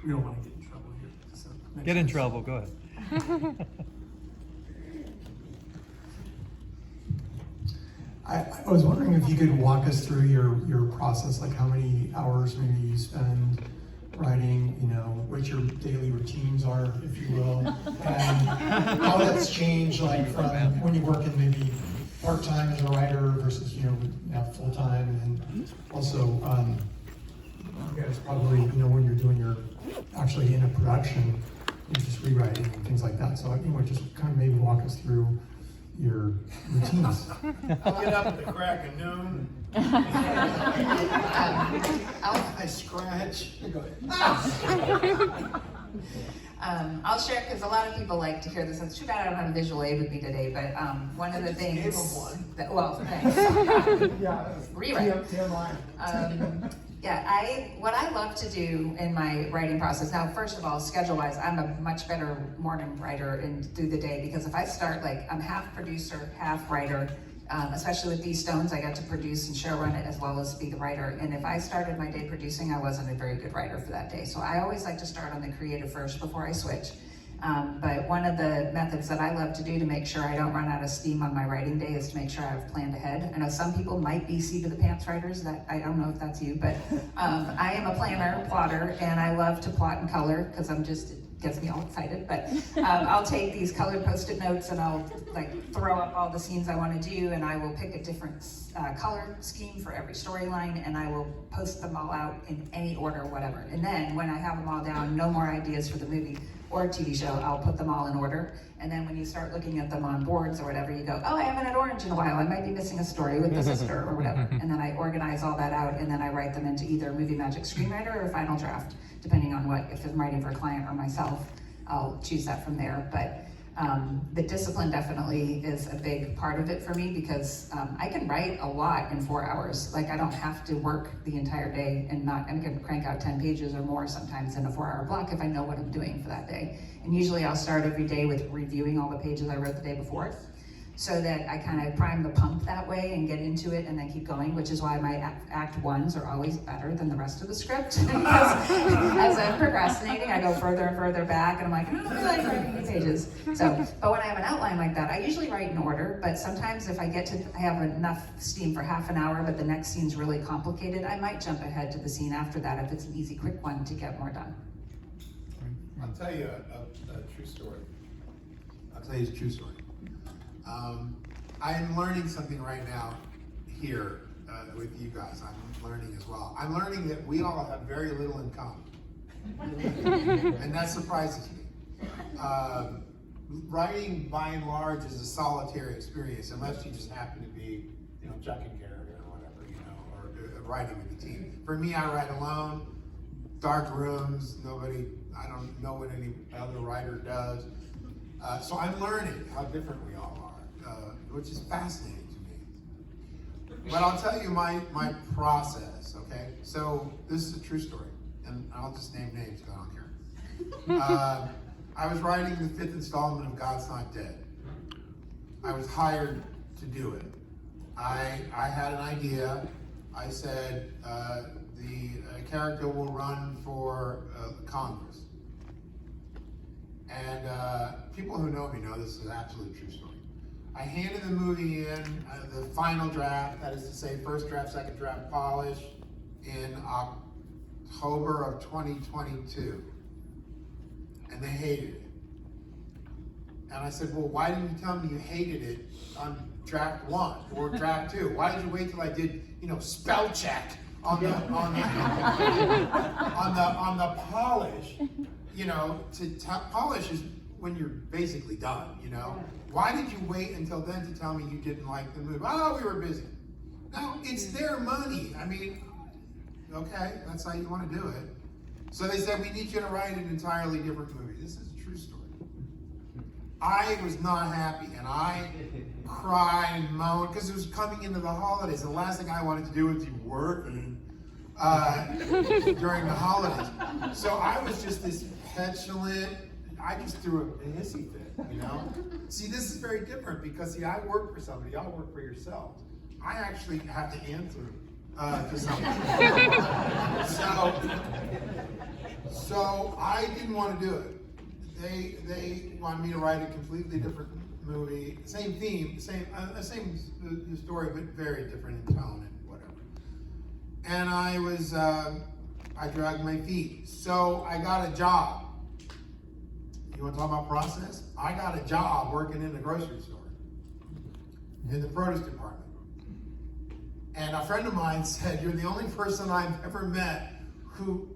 we don't want to get in trouble here. So, Get in trouble, go ahead. I was wondering if you could walk us through your process, like how many hours maybe you spend writing, you know, what your daily routines are, if you will, and how that's changed, like from when you work in maybe part-time as a writer versus, you know, now full-time, and also, you guys probably, you know, when you're doing your, actually in a production, you're just rewriting and things like that. So, you know, just kind of maybe walk us through your routines. I'll get up at the crack of noon. I scratch. I'll share, because a lot of people like to hear this. It's too bad I don't have a visual aid with me today, but one of the things Gave him one. that, well, thanks. Yeah, Rewrite. TMI. Yeah, what I love to do in my writing process, now first of all, schedule-wise, I'm a much better morning writer and through the day, because if I start, like, I'm half producer, half writer, especially with these stones, I got to produce and showrun it as well as be the writer. And if I started my day producing, I wasn't a very good writer for that day. So I always like to start on the creative first before I switch. But one of the methods that I love to do to make sure I don't run out of steam on my writing day is to make sure I've planned ahead. I know some people might be seat of the pants writers, that I don't know if that's you, but I am a planner, plotter, and I love to plot in color because it gets me all excited. But I'll take these colored Post-it notes and I'll like throw up all the scenes I want to do, and I will pick a different color scheme for every storyline, and I will post them all out in any order, whatever. And then when I have them all down, no more ideas for the movie or TV show, I'll put them all in order. And then when you start looking at them on boards or whatever, you go, oh, I haven't had orange in a while. I might be missing a story with the sister or whatever. And then I organize all that out, and then I write them into either Movie Magic Screenwriter or Final Draft, depending on what, if I'm writing for a client or myself, I'll choose that from there. But the discipline definitely is a big part of it for me, because I can write a lot in 4 hours. Like, I don't have to work the entire day and I can crank out 10 pages or more sometimes in a 4-hour block if I know what I'm doing for that day. And usually I'll start every day with reviewing all the pages I wrote the day before, so that I kind of prime the pump that way and get into it and then keep going, which is why my act ones are always better than the rest of the script. Because as I'm procrastinating, I go further and further back, and I'm like, I don't really like writing these pages. So, but when I have an outline like that, I usually write in order, but sometimes if I have enough steam for half an hour, but the next scene's really complicated, I might jump ahead to the scene after that if it's an easy, quick one to get more done. I'll tell you a true story. I am learning something right now here with you guys. I'm learning as well. I'm learning that we all have very little in common. And that surprises me. Writing, by and large, is a solitary experience, unless you just happen to be, you know, Chuck and Gary or whatever, you know, or writing with the team. For me, I write alone, dark rooms, I don't know what any other writer does. So I'm learning how different we all are, which is fascinating to me. But I'll tell you my process, okay? So this is a true story, and I'll just name names because I don't care. I was writing the 5th installment of God's Not Dead. I was hired to do it. I had an idea. I said, the character will run for Congress. And people who know me know this is an absolute true story. I handed the movie in, the final draft, that is to say, first draft, second draft, polished, in October of 2022. And they hated it. And I said, well, why didn't you tell me you hated it on draft 1 or draft 2? Why did you wait till I did, you know, spell check on the polish? You know, polish is when you're basically done, you know. Why did you wait until then to tell me you didn't like the movie? Oh, we were busy. No, it's their money. I mean, okay, that's how you want to do it. So they said, we need you to write an entirely different movie. This is a true story. I was not happy, and I cried and moaned because it was coming into the holidays. The last thing I wanted to do was be working during the holidays. So I was just this petulant, I just threw a hissy fit, you know? See, this is very different because, see, I work for somebody, y'all work for yourselves. I actually have to answer to somebody. So I didn't want to do it. They wanted me to write a completely different movie, same theme, same story, but very different in tone and whatever. And I dragged my feet. So I got a job. You want to talk about process? I got a job working in the grocery store, in the produce department. And a friend of mine said, "You're the only person I've ever met who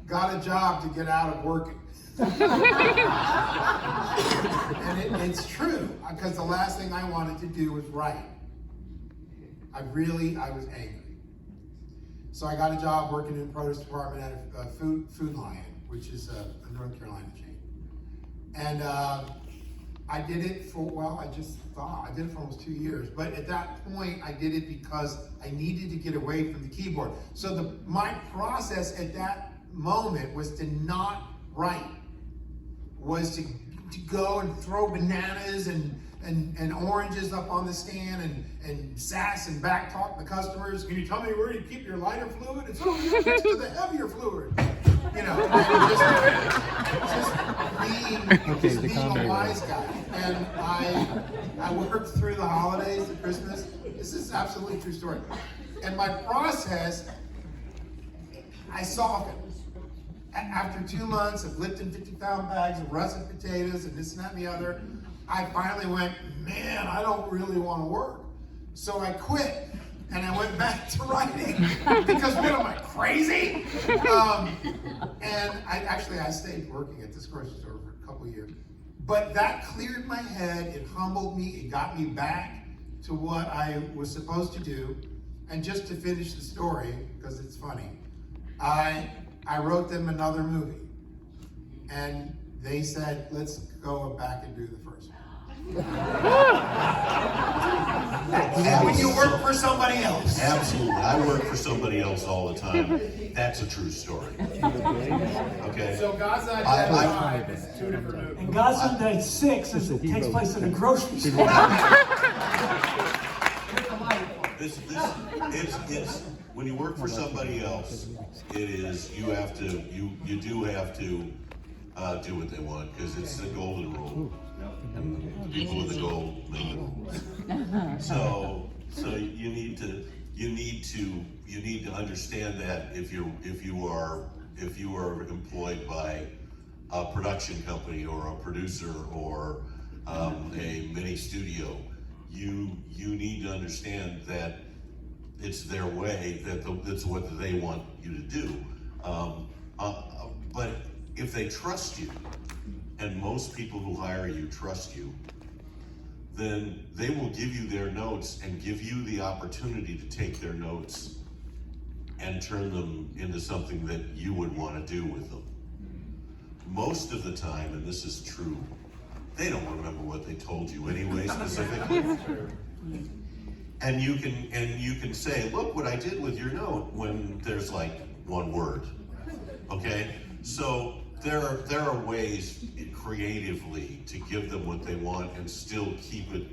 got a job to get out of working." And it's true, because the last thing I wanted to do was write. I was angry. So I got a job working in the produce department at a Food Lion, which is a North Carolina chain. And I did it for almost 2 years. But at that point, I did it because I needed to get away from the keyboard. So my process at that moment was to not write, was to go and throw bananas and oranges up on the stand and sass and back talk the customers. "Can you tell me where you keep your lighter fluid?" It's over here next to the heavier fluid. You know, just being a wise guy. And I worked through the holidays and Christmas. This is absolutely a true story. And my process, I softened. After 2 months of lifting 50-pound bags of russet potatoes and this and that and the other, I finally went, "Man, I don't really want to work." So I quit and I went back to writing because what am I, crazy? And I stayed working at this grocery store for a couple of years. But that cleared my head, it humbled me, it got me back to what I was supposed to do. And just to finish the story, because it's funny, I wrote them another movie, and they said, "Let's go back and do the first one." When you work for somebody else. Absolutely, I work for somebody else all the time. That's a true story. Okay. So Gaza and Dead Five is 2 different movies. And Gotham Day 6 takes place in a grocery store. It's when you work for somebody else, you do have to do what they want, because it's the golden rule. And the people with the gold make the rules. So you need to understand that if you are employed by a production company or a producer or a mini studio, you need to understand that it's their way, that's what they want you to do. But if they trust you, and most people who hire you trust you, then they will give you their notes and give you the opportunity to take their notes and turn them into something that you would want to do with them. Most of the time, and this is true, they don't remember what they told you anyway, specifically. And you can say, "Look what I did with your note," when there's like one word. Okay? So there are ways creatively to give them what they want and still keep it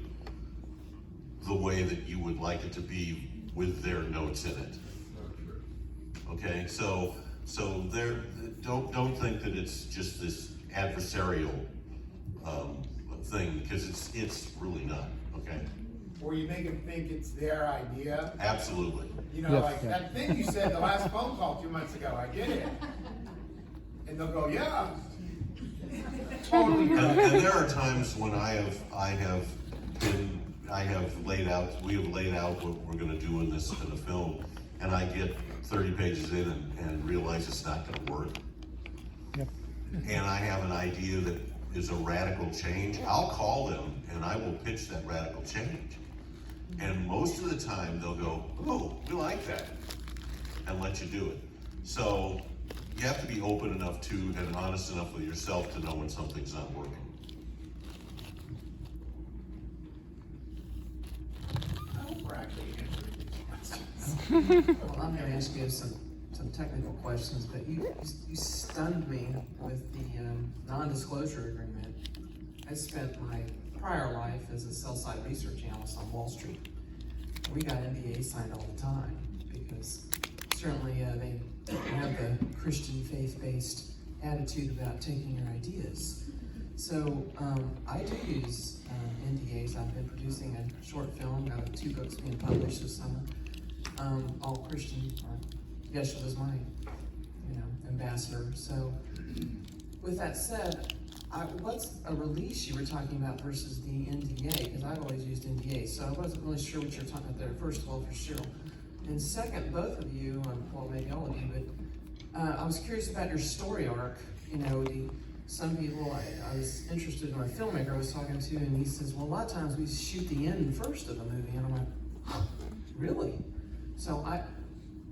the way that you would like it to be with their notes in it. Okay? So don't think that it's just this adversarial thing, because it's really not. Okay? Or you make them think it's their idea. Absolutely. You know, that thing you said the last phone call 2 months ago, I did it. And they'll go, "Yeah." Totally. And there are times when we have laid out what we're going to do in the film, and I get 30 pages in and realize it's not going to work. Yep. And I have an idea that is a radical change. I'll call them and I will pitch that radical change. And most of the time they'll go, "Oh, we like that," and let you do it. So you have to be open enough to and honest enough with yourself to know when something's not working. We're actually answering these questions. Well, I'm going to ask you some technical questions, but you stunned me with the non-disclosure agreement. I spent my prior life as a sell-side research analyst on Wall Street. We got NDAs signed all the time because certainly they have the Christian faith-based attitude about taking your ideas. So I do use NDAs. I've been producing a short film, got 2 books being published this summer. All Christian, or Yeshua is my, ambassador. So with that said, what's a release you were talking about versus the NDA? Because I've always used NDA, so I wasn't really sure what you were talking about there. First of all, for Cheryl. And second, both of you, well, maybe all of you, but I was curious about your story arc. Some people, I was interested in a filmmaker I was talking to, and he says, well, a lot of times we shoot the end first of the movie, and I'm like, really? So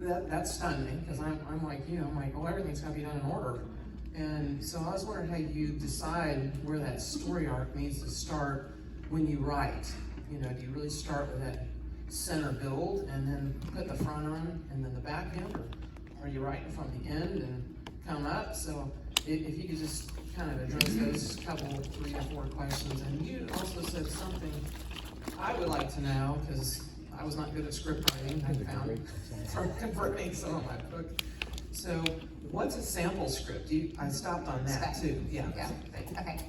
that stunned me, because I'm like you, I'm like, well, everything's got to be done in order. And so I was wondering how you decide where that story arc needs to start when you write. Do you really start with that center build and then put the front on and then the back end, or are you writing from the end and come up? So if you could just kind of address those couple, 3 or 4 questions. And you also said something I would like to know, because I was not good at script writing, I found, from converting some of my books. So what's a sample script? I stopped on that too. Yeah. Okay.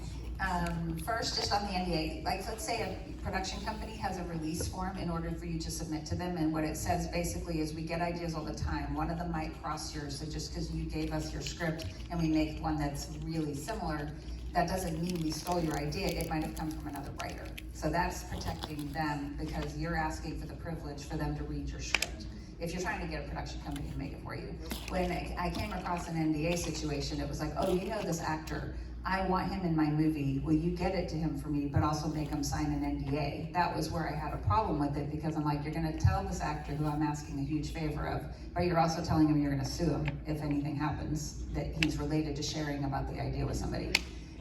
First, just on the NDA, like let's say a production company has a release form in order for you to submit to them, and what it says basically is we get ideas all the time. One of them might cross yours, so just because you gave us your script and we make one that's really similar, that doesn't mean we stole your idea. It might have come from another writer. So that's protecting them, because you're asking for the privilege for them to read your script. If you're trying to get a production company to make it for you. When I came across an NDA situation, it was like, oh, this actor, I want him in my movie, will you get it to him for me, but also make him sign an NDA? That was where I had a problem with it, because I'm like, you're gonna tell this actor who I'm asking a huge favor of, but you're also telling him you're gonna sue him if anything happens, that he's related to sharing about the idea with somebody.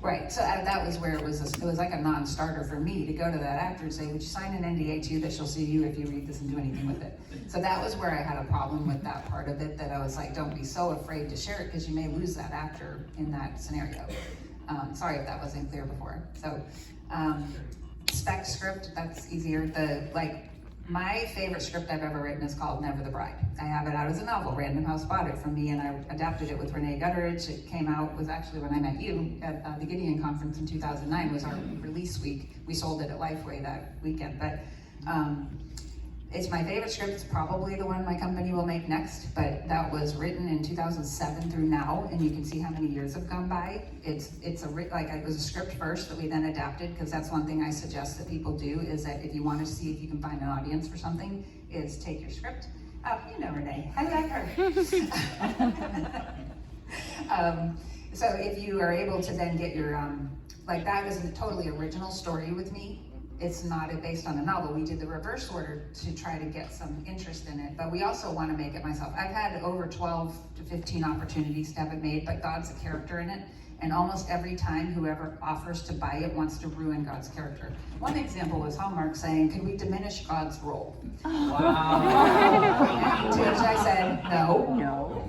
Right, so that was where it was like a non-starter for me to go to that actor and say, would you sign an NDA too that she'll sue you if you read this and do anything with it? So that was where I had a problem with that part of it, that I was like, don't be so afraid to share it, because you may lose that actor in that scenario. Sorry if that wasn't clear before. So spec script, that's easier. My favorite script I've ever written is called Never the Bride. I have it out as a novel. Random House bought it from me, and I adapted it with Renee Gutteridge. It came out, was actually when I met you at the Gideon Conference in 2009, was our release week. We sold it at Lifeway that weekend, but it's my favorite script. It's probably the one my company will make next, but that was written in 2007 through now, and you can see how many years have gone by. It was a script first that we then adapted, because that's one thing I suggest that people do, is that if you want to see if you can find an audience for something, is take your script. Oh, Renee, I like her. So if you are able to then get your, that was a totally original story with me. It's not based on a novel. We did the reverse order to try to get some interest in it, but we also want to make it myself. I've had over 12 to 15 opportunities to have it made, but God's a character in it, and almost every time whoever offers to buy it wants to ruin God's character. One example was Hallmark saying, could we diminish God's role? Wow. To which I said, no.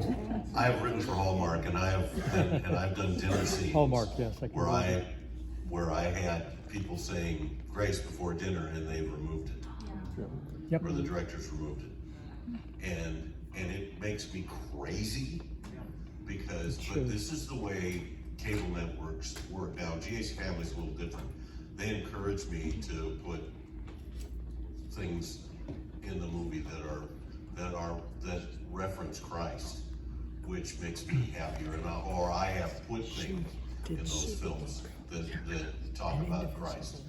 I have written for Hallmark, and I've done dinner scenes. Hallmark, yes. Where I had people saying grace before dinner, and they removed it. Yep. Or the directors removed it. And it makes me crazy, but this is the way cable networks work now. GAC Family's a little different. They encourage me to put things in the movie that reference Christ, which makes me happier. Or I have put things in those films that talk about Christ,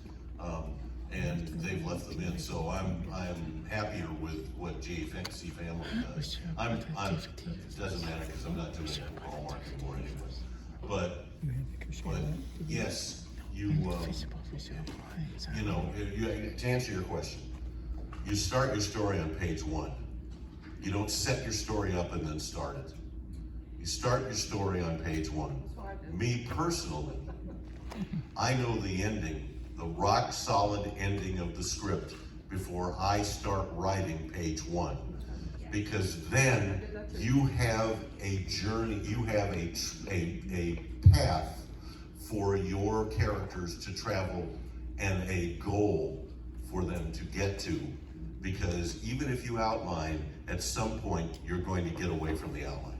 and they've left them in. So I'm happier with what GAC Family does. It doesn't matter, because I'm not doing it for Hallmark anymore anyway. But yes, to answer your question, you start your story on page 1. You don't set your story up and then start it. You start your story on page 1. Me personally, I know the ending, the rock solid ending of the script, before I start writing page 1. Because then you have a journey, you have a path for your characters to travel and a goal for them to get to. Because even if you outline at some point, you're going to get away from the outline.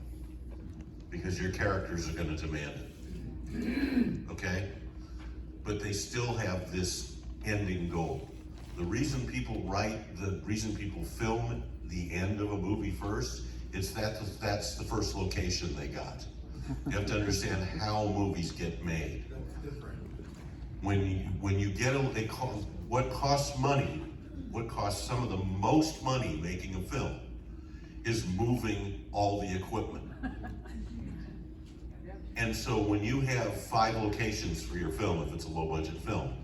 Because your characters are gonna demand it. Okay? But they still have this ending goal. The reason people film the end of a movie first, it's that's the first location they got. You have to understand how movies get made. That's different. When you get what costs money, what costs some of the most money making a film is moving all the equipment. And so when you have 5 locations for your film, if it's a low budget film,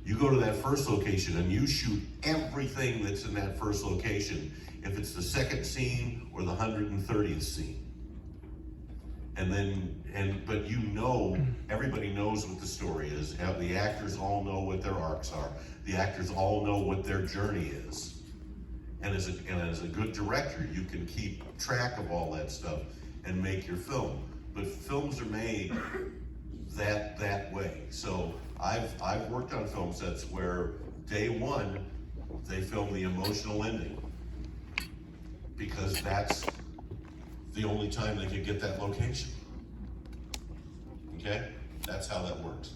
you go to that first location and you shoot everything that's in that first location, if it's the second scene or the 130th scene. But you know, everybody knows what the story is. The actors all know what their arcs are. The actors all know what their journey is. And as a good director, you can keep track of all that stuff and make your film. But films are made that way. So I've worked on film sets where day one, they film the emotional ending. Because that's the only time they could get that location. Okay? That's how that works.